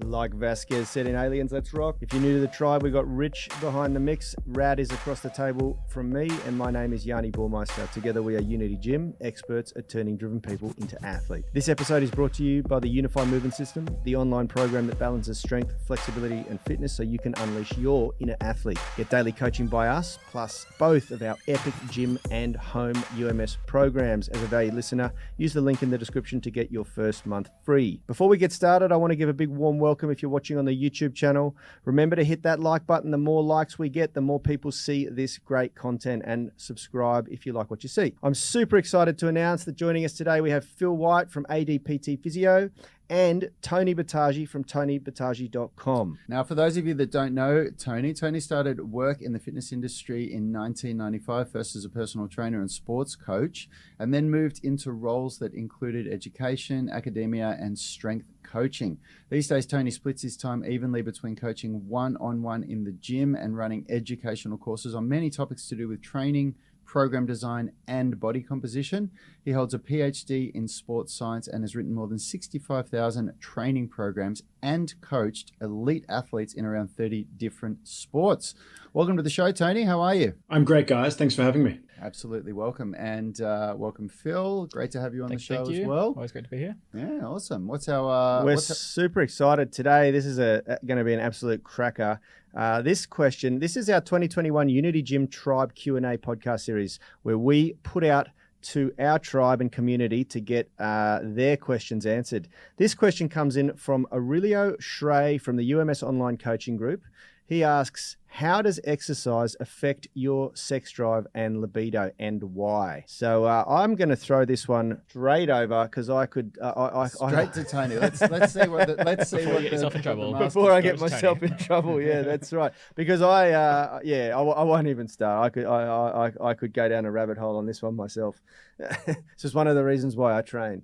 Like Vasquez said in Aliens, Let's Rock. If you're new to the tribe, we got Rich behind the mix. Rad is across the table from me, and my name is Yanni Burmeister. Together we are Unity Gym, experts at turning driven people into athletes. This episode is brought to you by the Unify Movement System, the online program that balances strength, flexibility, and fitness so you can unleash your inner athlete. Get daily coaching by us, plus both of our epic gym and home UMS programs. As a valued listener, use the link in the description to get your first month free. Before we get started, I want to give a big warm welcome if you're watching on the YouTube channel. Remember to hit that like button. The more likes we get, the more people see this great content, and subscribe if you like what you see. I'm super excited to announce that joining us today, we have Phil White from ADPT Physio and Tony Battaji from tonybattaji.com. Now, for those of you that don't know Tony started work in the fitness industry in 1995, first as a personal trainer and sports coach, and then moved into roles that included education, academia, and strength coaching. These days, Tony splits his time evenly between coaching one-on-one in the gym and running educational courses on many topics to do with training, program design, and body composition. He holds a PhD in sports science and has written more than 65,000 training programs and coached elite athletes in around 30 different sports. Welcome to the show, Tony. How are you? I'm great, guys. Thanks for having me. Absolutely welcome. And welcome, Phil. Great to have you on the show as well. Always great to be here. Yeah, awesome. What's our... We're super excited today. This is going to be an absolute cracker. This is our 2021 Unity Gym Tribe Q&A podcast series, where we put out to our tribe and community to get their questions answered. This question comes in from Aurelio Shrey from the UMS Online Coaching Group. He asks, how does exercise affect your sex drive and libido, and why? So I'm going to throw this one straight over because I could. Straight to Tony. Let's see what. Before I get myself in trouble. Yeah, that's right. Because I won't even start. I could go down a rabbit hole on this one myself. It's just one of the reasons why I train.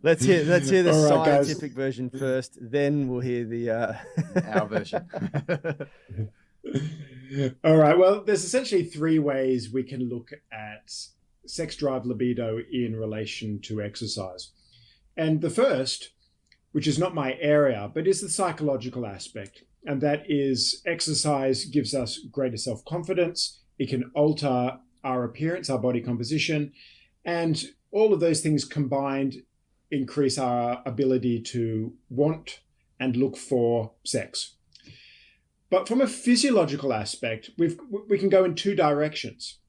Let's hear the scientific version first, then we'll hear the our version. All right. Well, there's essentially three ways we can look at sex drive libido in relation to exercise. And the first, which is not my area, but is the psychological aspect. And that is exercise gives us greater self-confidence. It can alter our appearance, our body composition, and all of those things combined increase our ability to want and look for sex. But from a physiological aspect, we can go in two directions.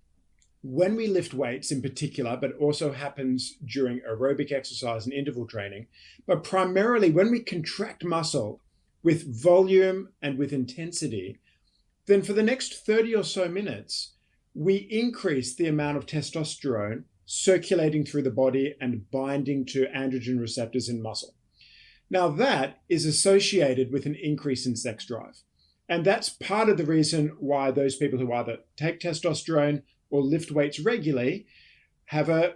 When we lift weights in particular, but also happens during aerobic exercise and interval training, but primarily when we contract muscle with volume and with intensity, then for the next 30 or so minutes, we increase the amount of testosterone circulating through the body and binding to androgen receptors in muscle. Now that is associated with an increase in sex drive. And that's part of the reason why those people who either take testosterone or lift weights regularly have a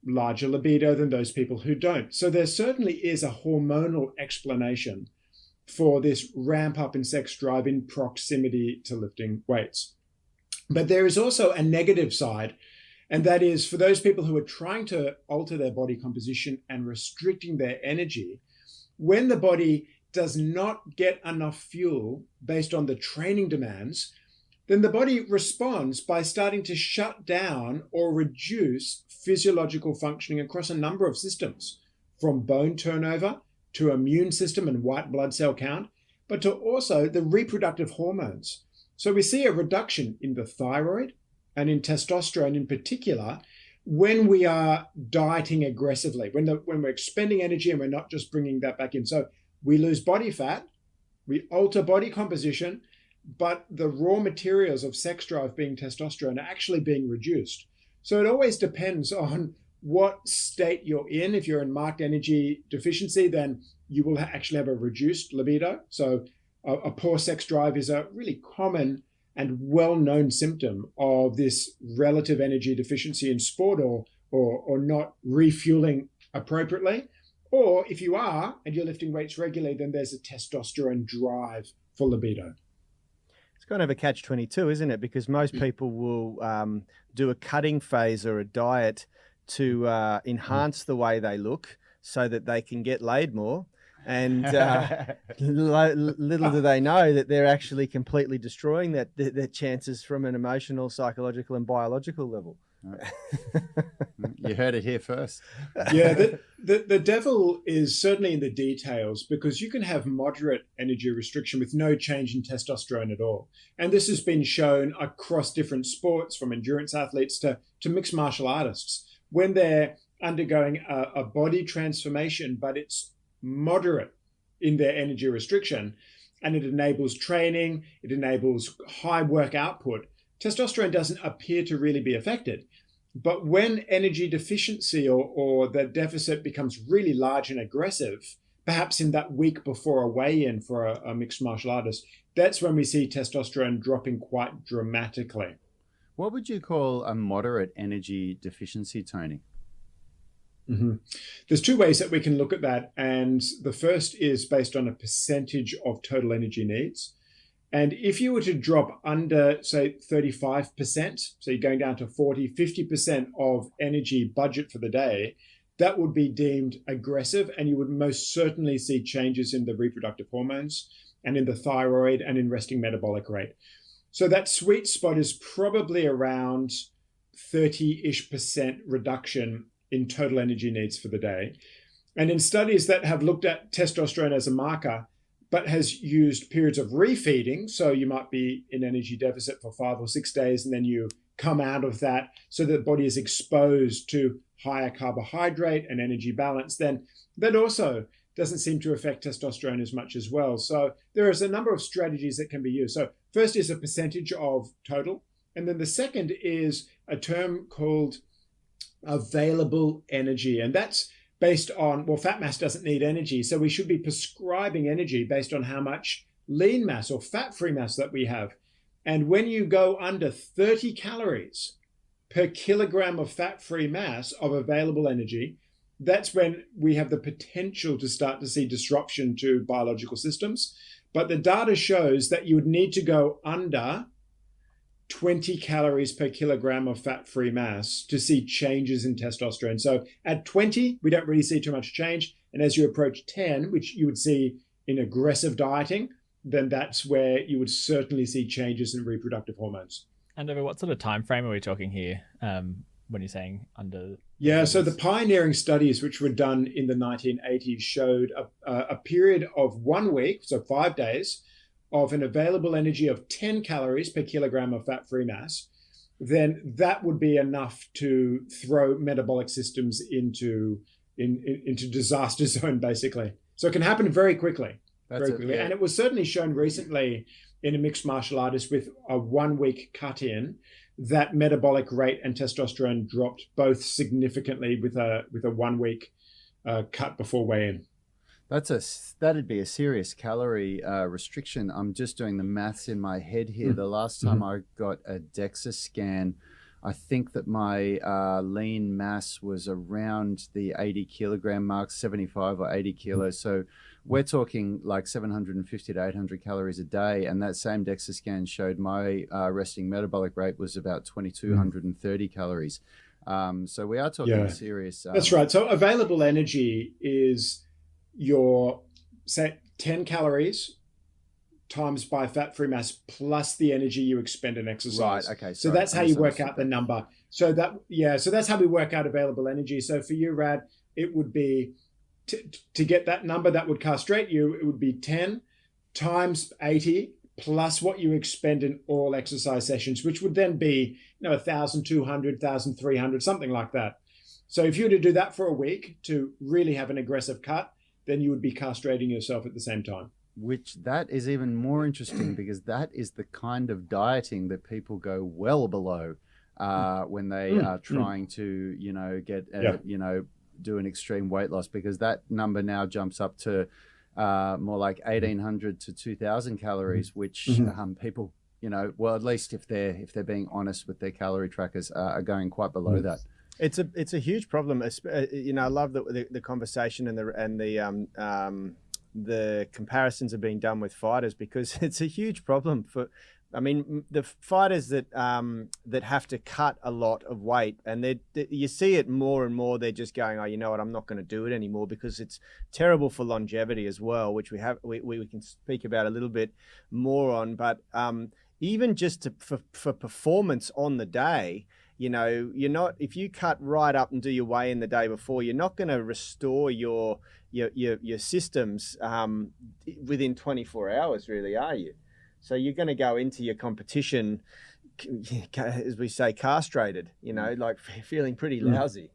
larger libido than those people who don't. So there certainly is a hormonal explanation for this ramp up in sex drive in proximity to lifting weights. But there is also a negative side. And that is for those people who are trying to alter their body composition and restricting their energy, when the body does not get enough fuel based on the training demands, then the body responds by starting to shut down or reduce physiological functioning across a number of systems, from bone turnover to immune system and white blood cell count, but to also the reproductive hormones. So we see a reduction in the thyroid, and in testosterone in particular, when we are dieting aggressively, when we're expending energy and we're not just bringing that back in. So we lose body fat, we alter body composition, but the raw materials of sex drive being testosterone are actually being reduced. So it always depends on what state you're in. If you're in marked energy deficiency, then you will actually have a reduced libido. So a poor sex drive is a really common and well-known symptom of this relative energy deficiency in sport or not refueling appropriately. Or if you are and you're lifting weights regularly, then there's a testosterone drive for libido. It's kind of a catch-22, isn't it? Because most people will do a cutting phase or a diet to enhance the way they look, so that they can get laid more. And little do they know that they're actually completely destroying their chances from an emotional, psychological, and biological level. You heard it here first. Yeah, the devil is certainly in the details, because you can have moderate energy restriction with no change in testosterone at all. And this has been shown across different sports, from endurance athletes to mixed martial artists, when they're undergoing a body transformation, but it's moderate in their energy restriction, and it enables training, it enables high work output. Testosterone doesn't appear to really be affected. But when energy deficiency or the deficit becomes really large and aggressive, perhaps in that week before a weigh-in for a mixed martial artist, that's when we see testosterone dropping quite dramatically. What would you call a moderate energy deficiency, Tony? Mm-hmm. There's two ways that we can look at that. And the first is based on a percentage of total energy needs. And if you were to drop under, say, 35%, so you're going down to 40, 50% of energy budget for the day, that would be deemed aggressive, and you would most certainly see changes in the reproductive hormones and in the thyroid and in resting metabolic rate. So that sweet spot is probably around 30-ish% reduction in total energy needs for the day. And in studies that have looked at testosterone as a marker, but has used periods of refeeding, so you might be in energy deficit for 5 or 6 days, and then you come out of that so that the body is exposed to higher carbohydrate and energy balance, then that also doesn't seem to affect testosterone as much as well. So there is a number of strategies that can be used. So first is a percentage of total, and then the second is a term called available energy, and that's based on, well, fat mass doesn't need energy, so we should be prescribing energy based on how much lean mass or fat-free mass that we have. And when you go under 30 calories per kilogram of fat-free mass of available energy, that's when we have the potential to start to see disruption to biological systems. But the data shows that you would need to go under 20 calories per kilogram of fat-free mass to see changes in testosterone. So at 20, we don't really see too much change. And as you approach 10, which you would see in aggressive dieting, then that's where you would certainly see changes in reproductive hormones. And over what sort of time frame are we talking here when you're saying under? Yeah, so the pioneering studies which were done in the 1980s showed a period of 1 week, so 5 days, of an available energy of 10 calories per kilogram of fat-free mass. Then that would be enough to throw metabolic systems into disaster zone, basically. So it can happen very quickly. That's it, yeah. And it was certainly shown recently in a mixed martial artist with a 1 week cut in, that metabolic rate and testosterone dropped both significantly with a 1 week cut before weigh-in. That'd be a serious calorie restriction. I'm just doing the maths in my head here. The last time I got a DEXA scan, I think that my lean mass was around the 80 kilogram mark, 75 or 80 kilos. So we're talking like 750 to 800 calories a day. And that same DEXA scan showed my resting metabolic rate was about 2,230 calories. So we are talking serious. That's right. So available energy is your, say, 10 calories times by fat-free mass plus the energy you expend in exercise. Right, okay. So that's how you work out the number. So that's how we work out available energy. So for you, Rad, it would be, to get that number that would castrate you, it would be 10 times 80 plus what you expend in all exercise sessions, which would then be 1,200, 1,300, something like that. So if you were to do that for a week to really have an aggressive cut, then you would be castrating yourself at the same time. Which that is even more interesting because that is the kind of dieting that people go well below when they are trying to, do an extreme weight loss, because that number now jumps up to more like 1,800 to 2,000 calories, which people, well, at least if they're being honest with their calorie trackers, are going quite below that. It's a huge problem. I love the conversation and the comparisons are being done with fighters, because it's a huge problem I mean, the fighters that that have to cut a lot of weight, and you see it more and more. They're just going, oh, you know what? I'm not going to do it anymore because it's terrible for longevity as well, which we can speak about a little bit more on. But even just for performance on the day, you know, if you cut right up and do your weigh in the day before, you're not going to restore your systems within 24 hours, really, are you? So you're going to go into your competition, as we say, castrated, you know, like feeling pretty lousy.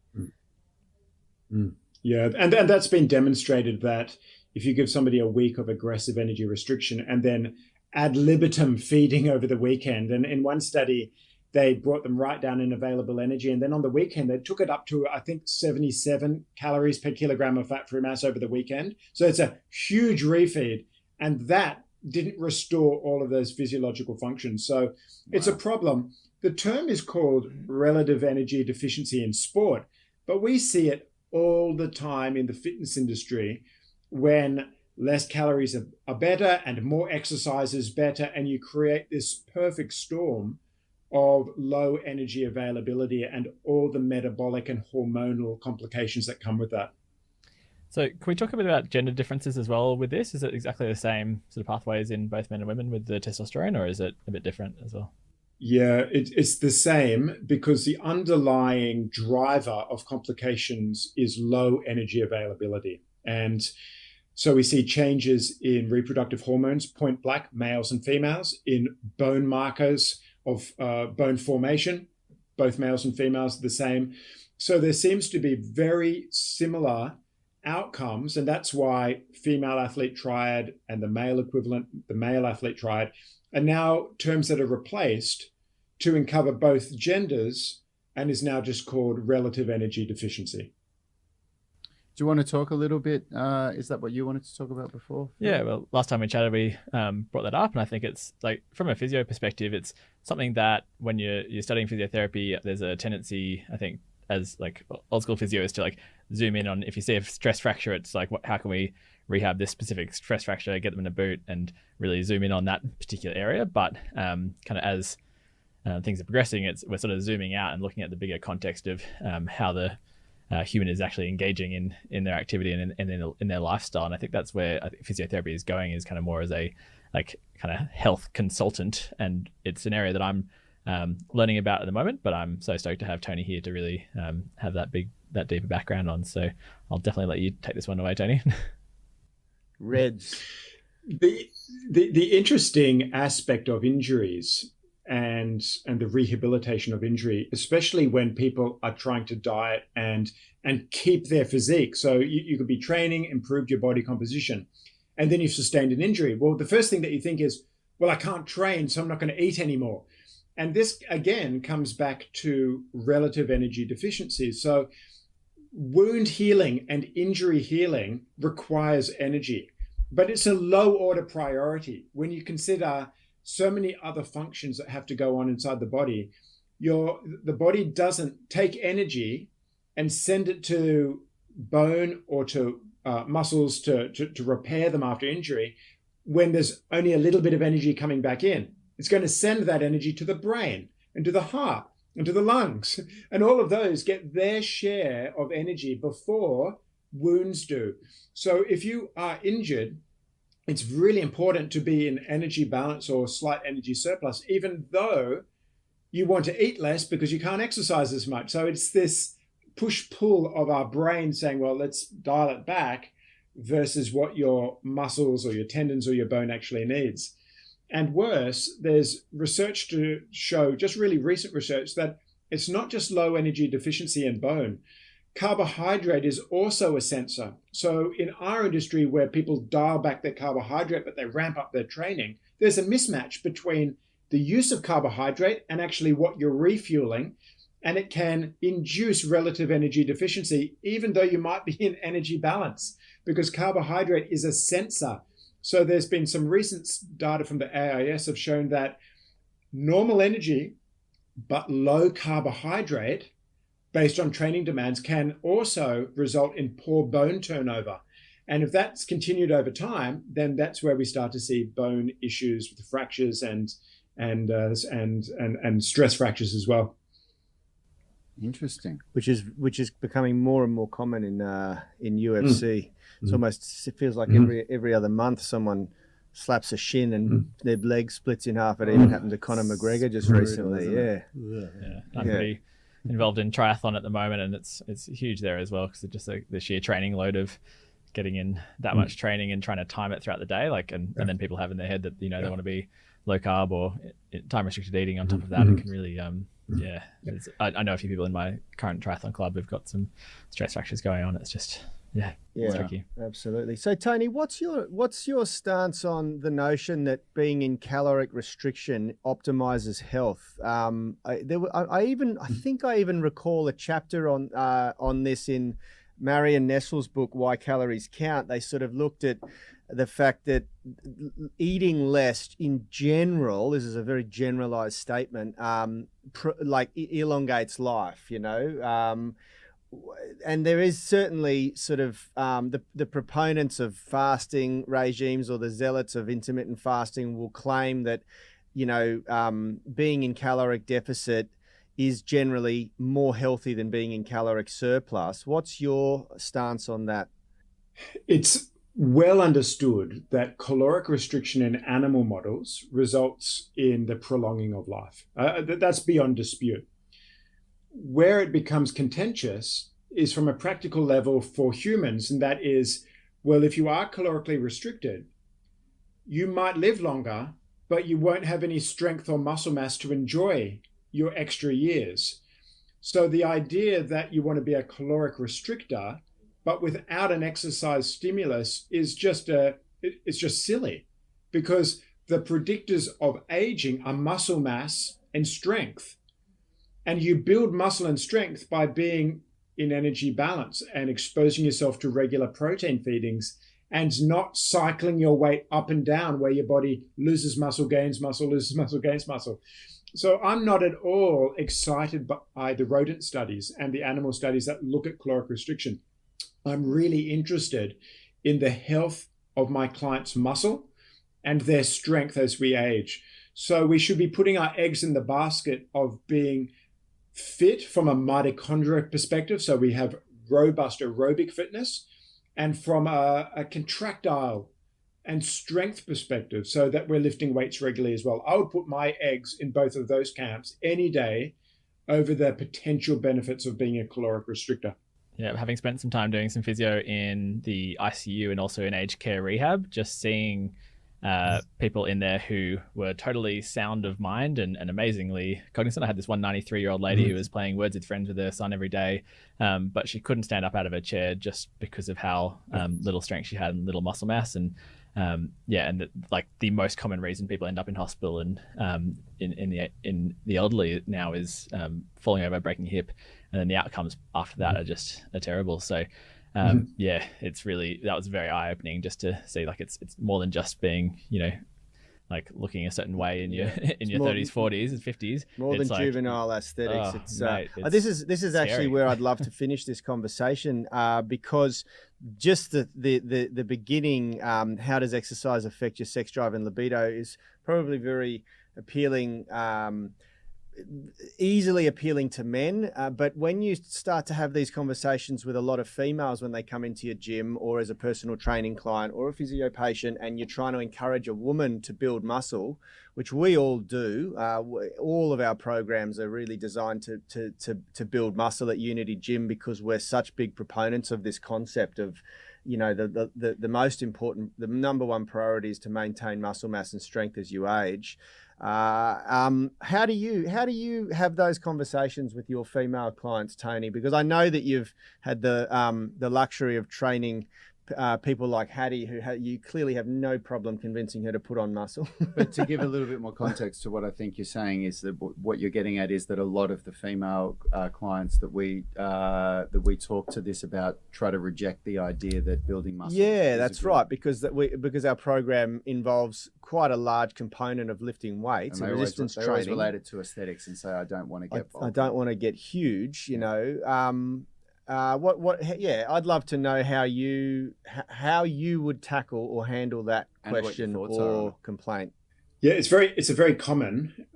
Yeah, and that's been demonstrated that if you give somebody a week of aggressive energy restriction and then ad libitum feeding over the weekend, and in one study, they brought them right down in available energy. And then on the weekend, they took it up to, I think, 77 calories per kilogram of fat-free mass over the weekend. So it's a huge refeed. And that didn't restore all of those physiological functions. So it's a problem. The term is called relative energy deficiency in sport, but we see it all the time in the fitness industry when less calories are better and more exercise is better, and you create this perfect storm of low energy availability and all the metabolic and hormonal complications that come with that. So can we talk a bit about gender differences as well with this? Is it exactly the same sort of pathways in both men and women with the testosterone, or is it a bit different as well? Yeah, it's the same because the underlying driver of complications is low energy availability. And so we see changes in reproductive hormones, point blank, males and females, in bone markers of bone formation, both males and females are the same. So there seems to be very similar outcomes, and that's why female athlete triad and the male equivalent, the male athlete triad, are now terms that are replaced to cover both genders and is now just called relative energy deficiency. Do you want to talk a little bit? Is that what you wanted to talk about before? Yeah, well, last time we chatted, we brought that up, and I think it's like from a physio perspective, it's something that when you're studying physiotherapy, there's a tendency, I think, as like old school physio is to like zoom in on if you see a stress fracture, it's like how can we rehab this specific stress fracture, get them in a boot, and really zoom in on that particular area. But kind of as things are progressing, we're sort of zooming out and looking at the bigger context of how the human is actually engaging in their activity and in their lifestyle. And I think that's where I think physiotherapy is going, is kind of more as a like kind of health consultant. And it's an area that I'm learning about at the moment, but I'm so stoked to have Tony here to really have that deeper background on. So I'll definitely let you take this one away, Tony. Reds. The interesting aspect of injuries and the rehabilitation of injury, especially when people are trying to diet and keep their physique. So you could be training, improved your body composition, and then you've sustained an injury. Well, the first thing that you think is, well, I can't train, so I'm not going to eat anymore. And this, again, comes back to relative energy deficiency. So wound healing and injury healing requires energy, but it's a low order priority. When you consider so many other functions that have to go on inside the body, the body doesn't take energy and send it to bone or to muscles to repair them after injury when there's only a little bit of energy coming back in. It's going to send that energy to the brain and to the heart and to the lungs. And all of those get their share of energy before wounds do. So if you are injured, it's really important to be in energy balance or slight energy surplus, even though you want to eat less because you can't exercise as much. So it's this push-pull of our brain saying, well, let's dial it back versus what your muscles or your tendons or your bone actually needs. And worse, there's research to show, just really recent research, that it's not just low energy deficiency in bone. Carbohydrate is also a sensor. So in our industry, where people dial back their carbohydrate, but they ramp up their training, there's a mismatch between the use of carbohydrate and actually what you're refueling. And it can induce relative energy deficiency, even though you might be in energy balance, because carbohydrate is a sensor. So there's been some recent data from the AIS have shown that normal energy, but low carbohydrate based on training demands can also result in poor bone turnover. And if that's continued over time, then that's where we start to see bone issues with fractures and and stress fractures as well. Interesting. Which is becoming more and more common in UFC. It feels like every other month someone slaps a shin and their leg splits in half. It even happened to Conor McGregor just recently. Yeah. I'm pretty involved in triathlon at the moment, and it's huge there as well, because it's just the sheer training load of getting in that much training and trying to time it throughout the day, and then people have in their head that they want to be low carb or time restricted eating on top of that. It can really I know a few people in my current triathlon club who've got some stress fractures going on. It's just it's tricky. Absolutely. So Tony, what's your stance on the notion that being in caloric restriction optimizes health? I think I even recall a chapter on this in Marion Nestle's book, Why Calories Count. They sort of looked at the fact that eating less in general, this is a very generalized statement, elongates life, and there is certainly sort of the proponents of fasting regimes, or the zealots of intermittent fasting, will claim that, being in caloric deficit is generally more healthy than being in caloric surplus. What's your stance on that? It's well understood that caloric restriction in animal models results in the prolonging of life. That's beyond dispute. Where it becomes contentious is from a practical level for humans, and that is, well, if you are calorically restricted, you might live longer, but you won't have any strength or muscle mass to enjoy your extra years. So the idea that you want to be a caloric restrictor, but without an exercise stimulus, is just silly, because the predictors of aging are muscle mass and strength. And you build muscle and strength by being in energy balance and exposing yourself to regular protein feedings, and not cycling your weight up and down where your body loses muscle, gains muscle, loses muscle, gains muscle. So I'm not at all excited by the rodent studies and the animal studies that look at caloric restriction. I'm really interested in the health of my clients' muscle and their strength as we age. So we should be putting our eggs in the basket of being fit from a mitochondrial perspective, so we have robust aerobic fitness, and from a contractile and strength perspective, so that we're lifting weights regularly as well. I would put my eggs in both of those camps any day over the potential benefits of being a caloric restrictor. Yeah, having spent some time doing some physio in the ICU and also in aged care rehab, just seeing people in there who were totally sound of mind and amazingly cognizant. I had this one 93-year-old lady who was playing Words with Friends with her son every day, but she couldn't stand up out of her chair just because of how little strength she had and little muscle mass. And the most common reason people end up in hospital and in the elderly now is falling over, breaking a hip, and then the outcomes after that are terrible. So it's really, that was very eye-opening just to see, like, it's more than just being, like looking a certain way in your 30s, 40s, and 50s. More than juvenile aesthetics. This is actually where I'd love to finish this conversation, because just the beginning, how does exercise affect your sex drive and libido, is probably very appealing, easily appealing to men, but when you start to have these conversations with a lot of females when they come into your gym, or as a personal training client or a physio patient, and you're trying to encourage a woman to build muscle, which we all do, all of our programs are really designed to build muscle at Unity Gym, because we're such big proponents of this concept of, the most important, the number one priority is to maintain muscle mass and strength as you age. How do you have those conversations with your female clients, Tony? Because I know that you've had the luxury of training people like Hattie, who you clearly have no problem convincing her to put on muscle. But to give a little bit more context to what I think you're saying, is that what you're getting at is that a lot of the female clients that we talk to this about try to reject the idea that building muscle. Yeah, that's right, because our program involves quite a large component of lifting weights and resistance training. Always related to aesthetics, and say, I don't want to get I don't want to get huge, I'd love to know how you would tackle or handle that question or complaint. Yeah, it's a very common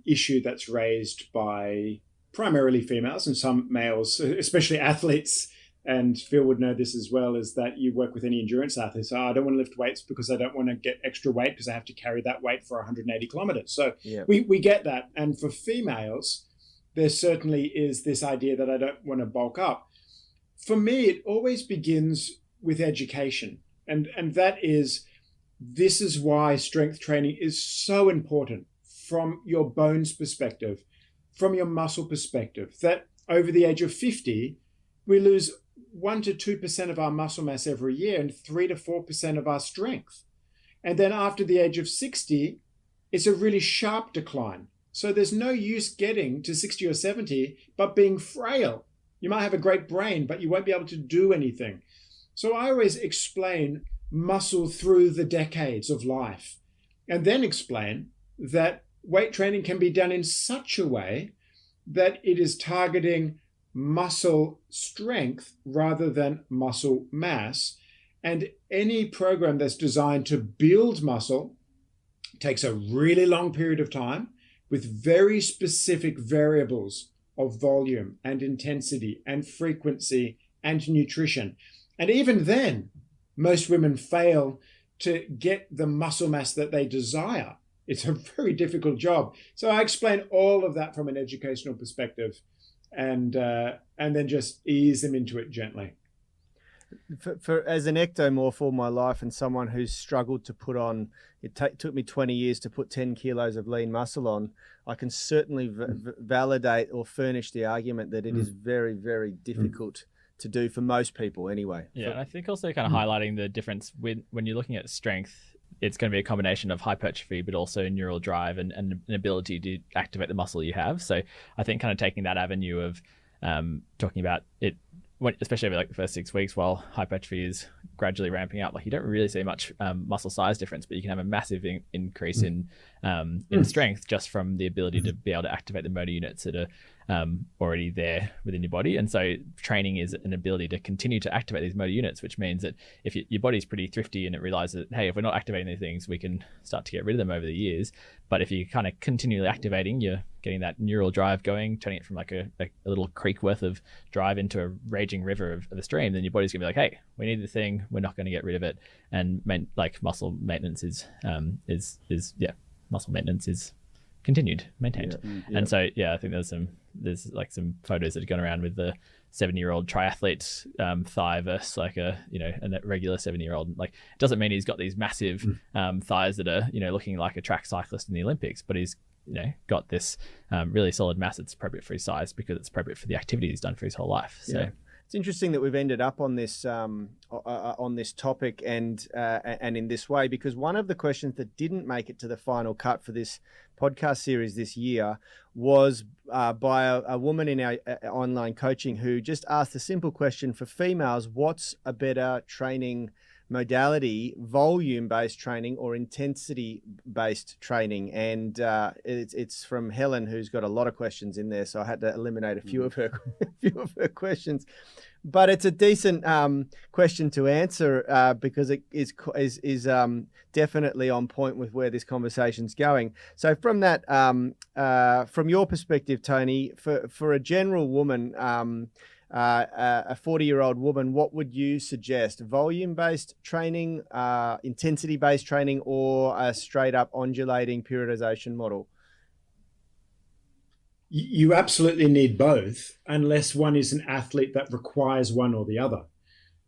issue that's raised by primarily females and some males, especially athletes. And Phil would know this as well, is that you work with any endurance athletes. I don't want to lift weights because I don't want to get extra weight because I have to carry that weight for 180 kilometers. So Yeah. we get that. And for females, there certainly is this idea that I don't want to bulk up. For me, it always begins with education. And that is, this is why strength training is so important from your bones perspective, from your muscle perspective, that over the age of 50, we lose 1 to 2% of our muscle mass every year and 3 to 4% of our strength. And then after the age of 60, it's a really sharp decline. So there's no use getting to 60 or 70, but being frail. You might have a great brain, but you won't be able to do anything. So I always explain muscle through the decades of life, and then explain that weight training can be done in such a way that it is targeting muscle strength rather than muscle mass. And any program that's designed to build muscle takes a really long period of time with very specific variables of volume and intensity and frequency and nutrition. And even then, most women fail to get the muscle mass that they desire. It's a very difficult job. So I explain all of that from an educational perspective, and then just ease them into it gently. For as an ectomorph all my life and someone who's struggled to put on, it took me 20 years to put 10 kilos of lean muscle on, I can certainly validate or furnish the argument that it is very, very difficult to do for most people anyway. Yeah, and I think also kind of highlighting the difference when you're looking at strength, it's going to be a combination of hypertrophy, but also neural drive and an ability to activate the muscle you have. So I think kind of taking that avenue of talking about it, especially over like the first 6 weeks while hypertrophy is gradually ramping up, like you don't really see much muscle size difference, but you can have a massive increase in strength just from the ability to be able to activate the motor units that are already there within your body. And so training is an ability to continue to activate these motor units, which means that if your body's pretty thrifty and it realizes that, hey, if we're not activating these things, we can start to get rid of them over the years. But if you're kind of continually activating, you're getting that neural drive going, turning it from like a little creek worth of drive into a raging river of a stream, then your body's gonna be like, hey, we need the thing, we're not going to get rid of it. And muscle maintenance is muscle maintenance is maintained. Yeah. And so I think there's like some photos that have gone around with the 7-year-old triathlete thigh versus like a regular 7-year-old. Like, it doesn't mean he's got these massive thighs that are looking like a track cyclist in the Olympics, but he's got this really solid mass that's appropriate for his size because it's appropriate for the activity he's done for his whole life. So it's interesting that we've ended up on this topic and in this way, because one of the questions that didn't make it to the final cut for this podcast series this year was by a woman in our online coaching who just asked a simple question: for females, what's a better training modality, volume-based training or intensity-based training? And it's from Helen, who's got a lot of questions in there, so I had to eliminate a few of her questions. But it's a decent question to answer because it is definitely on point with where this conversation's going. So from that, from your perspective, Tony, for a general woman, a 40-year-old woman, what would you suggest? Volume-based training, intensity-based training, or a straight-up undulating periodization model? You absolutely need both, unless one is an athlete that requires one or the other.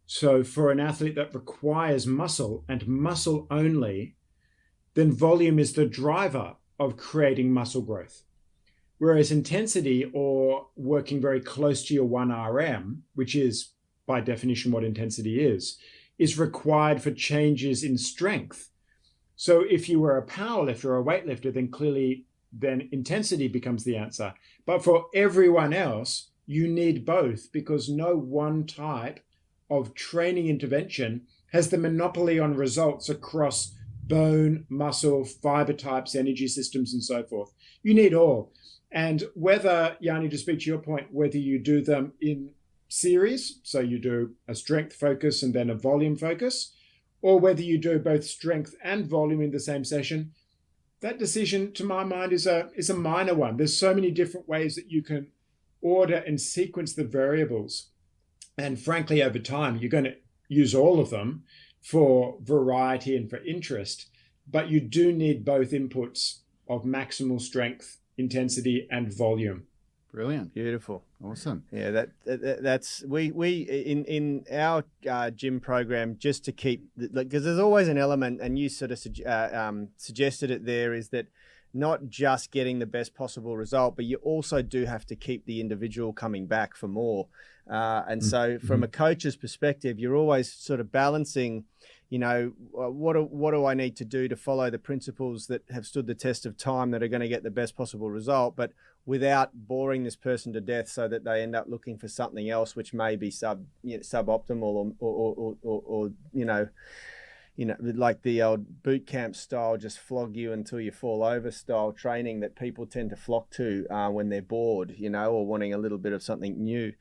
So for an athlete that requires muscle and muscle only, then volume is the driver of creating muscle growth. Whereas intensity, or working very close to your 1 RM, which is by definition what intensity is required for changes in strength. So if you were a powerlifter or a weightlifter, then clearly intensity becomes the answer. But for everyone else, you need both, because no one type of training intervention has the monopoly on results across bone, muscle, fiber types, energy systems, and so forth. You need all. And whether, Yanni, to speak to your point, whether you do them in series, so you do a strength focus and then a volume focus, or whether you do both strength and volume in the same session, that decision, to my mind, is a minor one. There's so many different ways that you can order and sequence the variables. And frankly, over time, you're going to use all of them for variety and for interest. But you do need both inputs of maximal strength, intensity, and volume. Brilliant. Beautiful. Awesome. Yeah, that's we in our gym program, just to keep, because there's always an element, and you sort of suggested it there, is that not just getting the best possible result, but you also do have to keep the individual coming back for more. And so from a coach's perspective, you're always sort of balancing, what do I need to do to follow the principles that have stood the test of time that are going to get the best possible result, but without boring this person to death so that they end up looking for something else which may be suboptimal or like the old boot camp style, just flog you until you fall over style training that people tend to flock to when they're bored, or wanting a little bit of something new.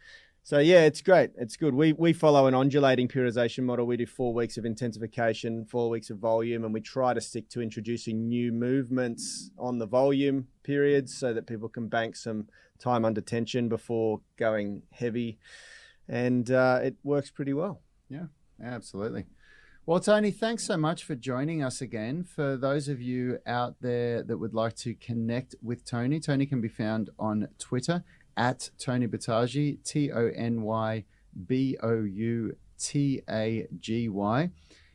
So yeah, it's great. It's good. We follow an undulating periodization model. We do 4 weeks of intensification, 4 weeks of volume, and we try to stick to introducing new movements on the volume periods so that people can bank some time under tension before going heavy. And it works pretty well. Yeah, absolutely. Well, Tony, thanks so much for joining us again. For those of you out there that would like to connect with Tony, Tony can be found on Twitter at Tony Boutagy, TonyBoutagy.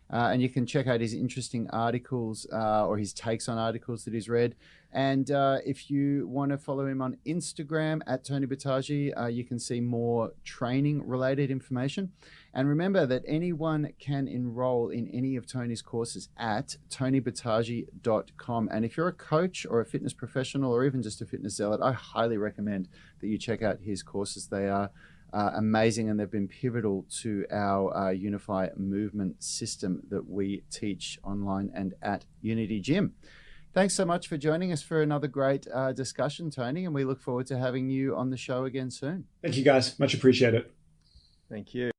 And you can check out his interesting articles or his takes on articles that he's read. And if you want to follow him on Instagram at Tony Boutagy, you can see more training related information. And remember that anyone can enroll in any of Tony's courses at tonyboutagy.com. And if you're a coach or a fitness professional or even just a fitness zealot, I highly recommend that you check out his courses. They are amazing, and they've been pivotal to our Unify Movement System that we teach online and at Unity Gym. Thanks so much for joining us for another great discussion, Tony, and we look forward to having you on the show again soon. Thank you, guys. Much appreciated. Thank you.